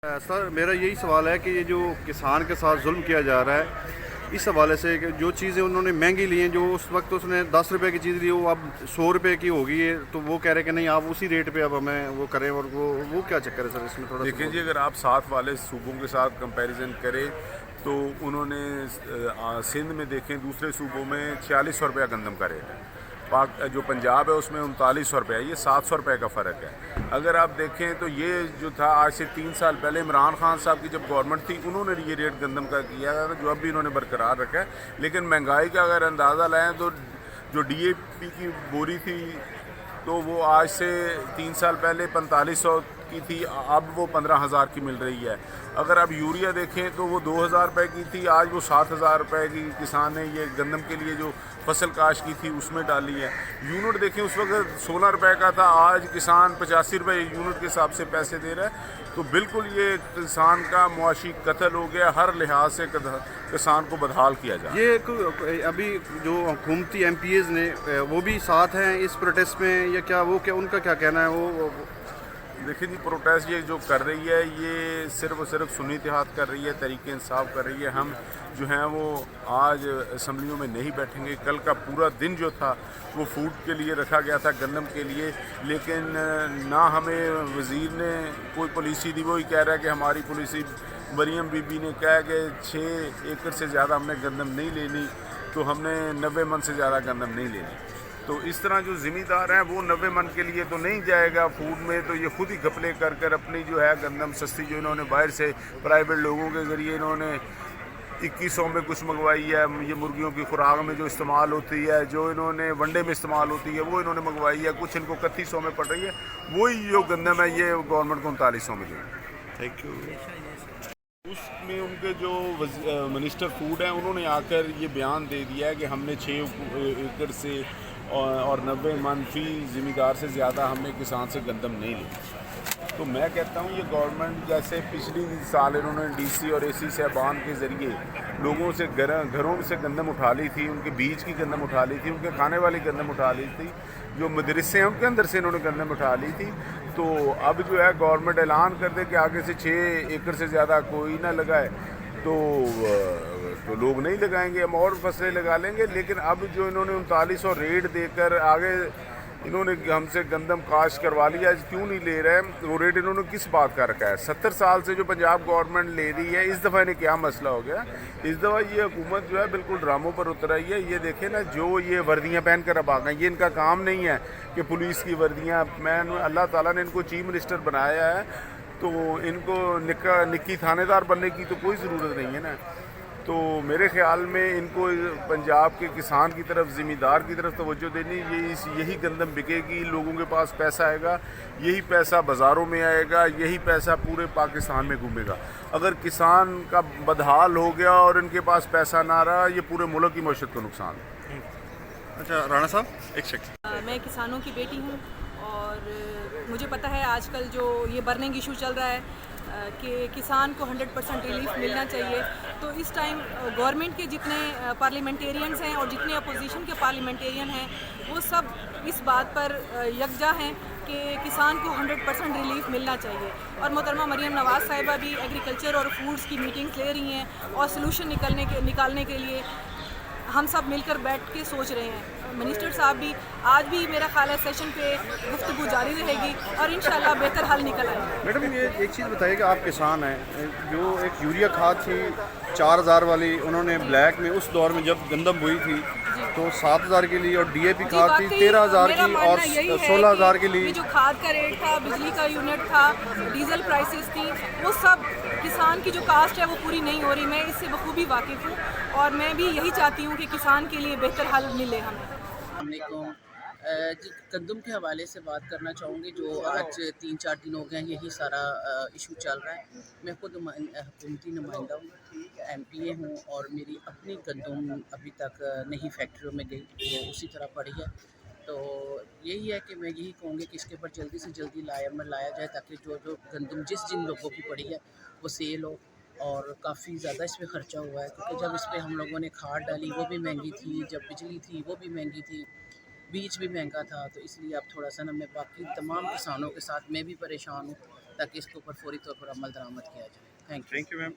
Sir मेरा यही सवाल है कि ये जो किसान के साथ जुल्म किया जा रहा है इस हवाले से कि जो चीज़ें उन्होंने महंगी ली हैं, जो उस वक्त उसने 10 रुपए की चीज़ ली वो अब 100 रुपए की होगी है, तो वो कह रहे हैं कि नहीं आप उसी रेट पे अब हमें वो करें, और वो क्या चक्कर है सर इसमें? थोड़ा देखिए जी, अगर आप साथ वाले सूबों के साथ कंपैरिजन करें तो उन्होंने सिंध में देखें, दूसरे सूबों में 4600 रुपया गंदम का रेट है। जो पंजाब है उसमें 3900 रुपये है, ये 700 रुपये का फ़र्क है। अगर आप देखें तो ये जो था आज से 3 साल पहले इमरान खान साहब की जब गवर्नमेंट थी उन्होंने ये रेट गंदम का किया था, जो अब भी इन्होंने बरकरार रखा है। लेकिन महंगाई का अगर अंदाज़ा लाएँ तो जो डीएपी की बोरी थी तो वो आज से 3 साल पहले 4500 की थी, अब वो 15,000 की मिल रही है। अगर आप यूरिया देखें तो वो 2,000 रुपये की थी, आज वो 7,000 रुपये की किसान ने ये गंदम के लिए जो फसल काश की थी उसमें डाली है। यूनिट देखें उस वक्त 16 रुपये का था, आज किसान 85 रुपये यूनिट के हिसाब से पैसे दे रहा है। तो बिल्कुल ये किसान का मुआशी कत्ल हो गया, हर लिहाज से किसान को बदहाल किया जाए। ये अभी जो हुकूमती MPs ने वो भी साथ हैं इस प्रोटेस्ट में, या क्या वो क्या उनका क्या कहना है? वो देखिए जी, प्रोटेस्ट ये जो कर रही है ये सिर्फ और सिर्फ सुन्नी इत्तेहाद कर रही है, तरीके इंसाफ कर रही है। हम जो हैं वो आज असम्बलियों में नहीं बैठेंगे। कल का पूरा दिन जो था वो फूड के लिए रखा गया था, गंदम के लिए, लेकिन ना हमें वज़ीर ने कोई पॉलिसी दी। वही कह रहा है कि हमारी पॉलिसी, मरियम बीबी ने कहा कि 6 एकड़ से ज़्यादा हमने गंदम नहीं लेनी, तो हमने 90 मन से ज़्यादा गंदम नहीं लेनी। तो इस तरह जो ज़िम्मेदार हैं वो 90 मन के लिए तो नहीं जाएगा फूड में, तो ये खुद ही घपले कर कर अपनी जो है गंदम सस्ती जो इन्होंने बाहर से प्राइवेट लोगों के ज़रिए इन्होंने 2100 में कुछ मंगवाई है, ये मुर्गियों की खुराक में जो इस्तेमाल होती है, जो इन्होंने वनडे में इस्तेमाल होती है वो इन्होंने मंगवाई है, कुछ इनको 3100 में पड़ रही है। वही जो गंदम है ये गवर्नमेंट को 3900 में देगी। Thank you. उसमें उनके जो मिनिस्टर फूड हैं उन्होंने आकर ये बयान दे दिया है कि हमने 6 एकड़ से और 90 मन फी ज़िम्मेदार से ज़्यादा हमने किसान से गंदम नहीं ली। तो मैं कहता हूँ ये गवर्नमेंट जैसे पिछली साल इन्होंने DC और AC साहबान के ज़रिए लोगों से घरों से गंदम उठा ली थी, उनके बीज की गंदम उठा ली थी, उनके खाने वाली गंदम उठा ली थी, जो मदरसे हैं उनके अंदर से इन्होंने गंदम उठा ली थी। तो अब जो है गवर्नमेंट ऐलान कर दे कि आगे से 6 एकड़ से ज़्यादा कोई ना लगाए, तो लोग नहीं लगाएंगे, हम और फसलें लगा लेंगे। लेकिन अब जो इन्होंने 3900 रेट देकर आगे इन्होंने हमसे गंदम काश करवा लिया, क्यों नहीं ले रहे हैं? वो रेट इन्होंने किस बात का रखा है? 70 साल से जो पंजाब गवर्नमेंट ले रही है, इस दफ़ा इन्हें क्या मसला हो गया? इस दफ़ा ये हुकूमत जो है बिल्कुल ड्रामों पर उतर आई है। ये देखें ना, जो ये वर्दियाँ पहन कर अब आ गए, ये इनका काम नहीं है कि पुलिस की वर्दियाँ। अल्लाह ताला ने इनको चीफ मिनिस्टर बनाया है, तो इनको निक्की थानेदार बनने की तो कोई ज़रूरत नहीं है ना। तो मेरे ख़्याल में इनको पंजाब के किसान की तरफ, ज़िम्मेदार की तरफ तवज्जो देनी। यही गंदम बिकेगी, लोगों के पास पैसा आएगा, यही पैसा बाज़ारों में आएगा, यही पैसा पूरे पाकिस्तान में घूमेगा। अगर किसान का बदहाल हो गया और इनके पास पैसा ना रहा, ये पूरे मुल्क की मईशत को नुकसान है। अच्छा राणा साहब, एक सेकंड। मैं किसानों की बेटी हूँ और मुझे पता है आजकल जो ये बर्निंग इशू चल रहा है कि किसान को 100% रिलीफ मिलना चाहिए। तो इस टाइम गवर्नमेंट के जितने पार्लियामेंटेरियंस हैं और जितने अपोजिशन के पार्लियामेंटेरियन हैं वो सब इस बात पर यकजा हैं कि किसान को 100% रिलीफ मिलना चाहिए। और मोहतरमा मरियम नवाज़ साहिबा भी एग्रीकल्चर और फूड्स की मीटिंग्स ले रही हैं और सलूशन निकालने के लिए हम सब मिलकर बैठ के सोच रहे हैं। मिनिस्टर साहब भी आज भी मेरा ख्याल है सेशन पे गुफ्तगू जारी रहेगी और इंशाल्लाह बेहतर हल निकल आएगा। मैडम ये एक चीज़ बताइए कि आप किसान हैं, जो एक यूरिया खाद थी 4000 वाली, उन्होंने ब्लैक में उस दौर में जब गंदम हुई थी तो 7000 की ली, और DAP खाद थी 13000 की और 16000 की ली। जो खाद का रेट था, बिजली का यूनिट था, डीजल प्राइसेस थी, वो सब किसान की जो कास्ट है वो पूरी नहीं हो रही। मैं इससे बखूबी वाकिफ़ हूँ और मैं भी यही चाहती हूँ कि किसान के लिए बेहतर हल मिले हमें। जी, गंदम के हवाले से बात करना चाहूँगी। जो आज 3-4 दिन हो गए हैं यही सारा इशू चल रहा है। मैं खुद हुकूमती नुमाइंदा हूँ, MPA हूँ और मेरी अपनी गंदम अभी तक नहीं फैक्ट्रियों में गई, वो उसी तरह पड़ी है। तो यही है कि मैं यही कहूँगी कि इसके ऊपर जल्दी से जल्दी लाया जाए ताकि जो गंदम जिन लोगों की पड़ी है वो सेल हो। और काफ़ी ज़्यादा इस पर ख़र्चा हुआ है, क्योंकि जब इस पर हम लोगों ने खाद डाली वो भी महंगी थी, जब बिजली थी वो भी महंगी थी, बीज भी महंगा था। तो इसलिए अब थोड़ा सा ना, मैं बाकी तमाम किसानों के साथ मैं भी परेशान हूँ ताकि इसके ऊपर फौरी तौर पर अमल दरामद किया जाए। Thank you. Thank you ma'am.